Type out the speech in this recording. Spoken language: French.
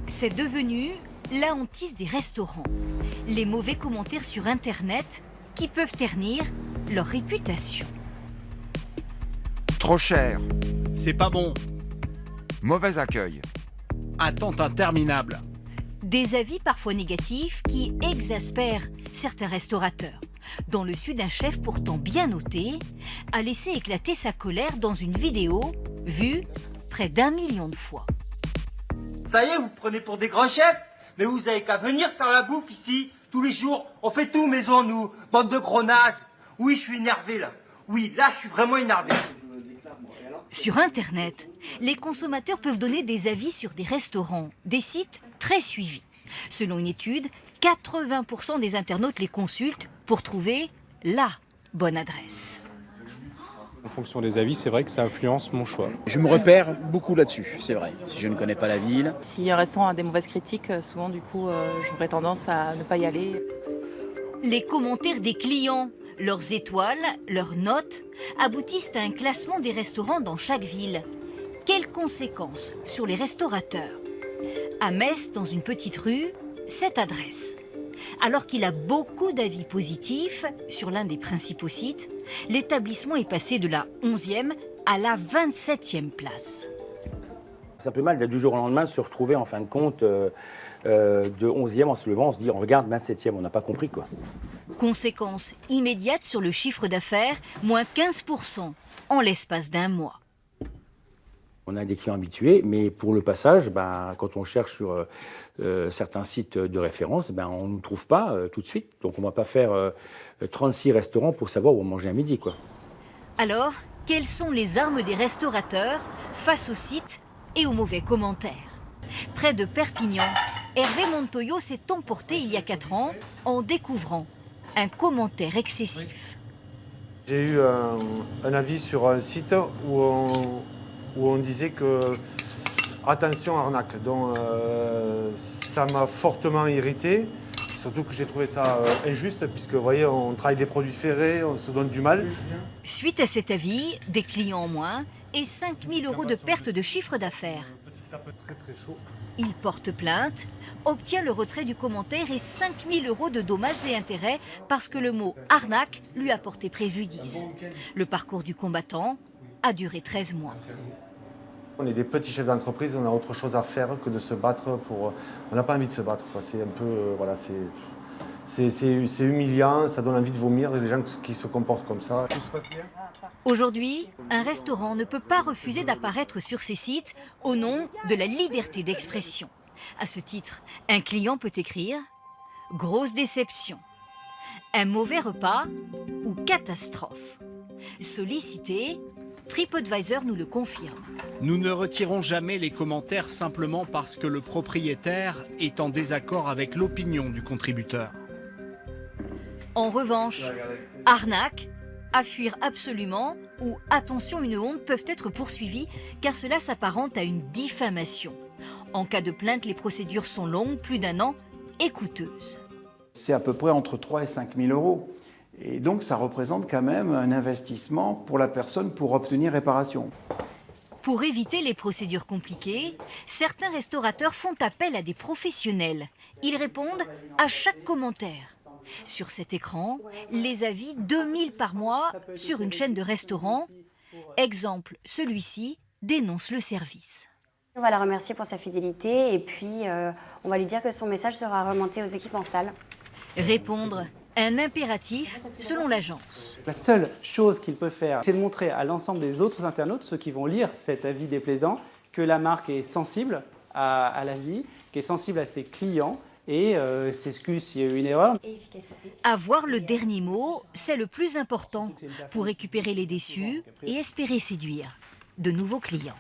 C'est devenu la hantise des restaurants. Les mauvais commentaires sur Internet qui peuvent ternir leur réputation. Trop cher. C'est pas bon. Mauvais accueil. Attente interminable. Des avis parfois négatifs qui exaspèrent certains restaurateurs. Dans le sud, un chef pourtant bien noté a laissé éclater sa colère dans une vidéo vue près d'1 million de fois. Ça y est, vous prenez pour des grands chefs? Mais vous avez qu'à venir faire la bouffe ici, tous les jours. On fait tout maison, nous, bande de gros nazes. Oui, je suis énervé là. Oui, là, je suis vraiment énervé. Sur Internet, les consommateurs peuvent donner des avis sur des restaurants, des sites très suivis. Selon une étude, 80% des internautes les consultent pour trouver la bonne adresse. En fonction des avis, c'est vrai que ça influence mon choix. Je me repère beaucoup là-dessus, c'est vrai. Si je ne connais pas la ville. Si un restaurant a des mauvaises critiques, souvent du coup, j'aurais tendance à ne pas y aller. Les commentaires des clients, leurs étoiles, leurs notes, aboutissent à un classement des restaurants dans chaque ville. Quelles conséquences sur les restaurateurs? À Metz, dans une petite rue, cette adresse. Alors qu'il a beaucoup d'avis positifs sur l'un des principaux sites, l'établissement est passé de la 11e à la 27e place. C'est un peu mal du jour au lendemain de se retrouver en fin de compte de 11e en se levant, on se dit on regarde 27e, on n'a pas compris quoi. Conséquence immédiate sur le chiffre d'affaires, moins 15% en l'espace d'un mois. On a des clients habitués, mais pour le passage, quand on cherche sur certains sites de référence, on ne nous trouve pas tout de suite. Donc on ne va pas faire 36 restaurants pour savoir où on manger à midi, quoi. Alors, quelles sont les armes des restaurateurs face aux sites et aux mauvais commentaires? Près de Perpignan, Hervé Montoyo s'est emporté il y a 4 ans en découvrant un commentaire excessif. J'ai eu un avis sur un site où on disait que attention arnaque. Donc ça m'a fortement irrité, surtout que j'ai trouvé ça injuste puisque vous voyez on travaille des produits ferrés, on se donne du mal. Suite à cet avis, des clients en moins et 5 000 € de perte de chiffre d'affaires. Il porte plainte, obtient le retrait du commentaire et 5 000 € de dommages et intérêts parce que le mot arnaque lui a porté préjudice. Le parcours du combattant a duré 13 mois. On est des petits chefs d'entreprise, on a autre chose à faire que de se battre pour... On n'a pas envie de se battre, quoi. C'est un peu... voilà, c'est humiliant, ça donne envie de vomir, les gens qui se comportent comme ça. Tout se passe bien ? Aujourd'hui, un restaurant ne peut pas refuser d'apparaître sur ses sites au nom de la liberté d'expression. À ce titre, un client peut écrire « grosse déception », un mauvais repas ou catastrophe. Sollicité, TripAdvisor nous le confirme. Nous ne retirons jamais les commentaires simplement parce que le propriétaire est en désaccord avec l'opinion du contributeur. En revanche, arnaque, à fuir absolument ou attention, une honte peuvent être poursuivis car cela s'apparente à une diffamation. En cas de plainte, les procédures sont longues, plus d'1 an, et coûteuses. C'est à peu près entre 3 et 5 000 €. Et donc ça représente quand même un investissement pour la personne pour obtenir réparation. Pour éviter les procédures compliquées, certains restaurateurs font appel à des professionnels. Ils répondent à chaque commentaire. Sur cet écran, les avis 2000 par mois sur une chaîne de restaurants. Exemple, celui-ci dénonce le service. On va la remercier pour sa fidélité et puis on va lui dire que son message sera remonté aux équipes en salle. Répondre, un impératif selon l'agence. La seule chose qu'il peut faire, c'est de montrer à l'ensemble des autres internautes, ceux qui vont lire cet avis déplaisant, que la marque est sensible à l'avis, qu'elle est sensible à ses clients et s'excuse s'il y a eu une erreur. Avoir le dernier mot, c'est le plus important pour récupérer les déçus et espérer séduire de nouveaux clients.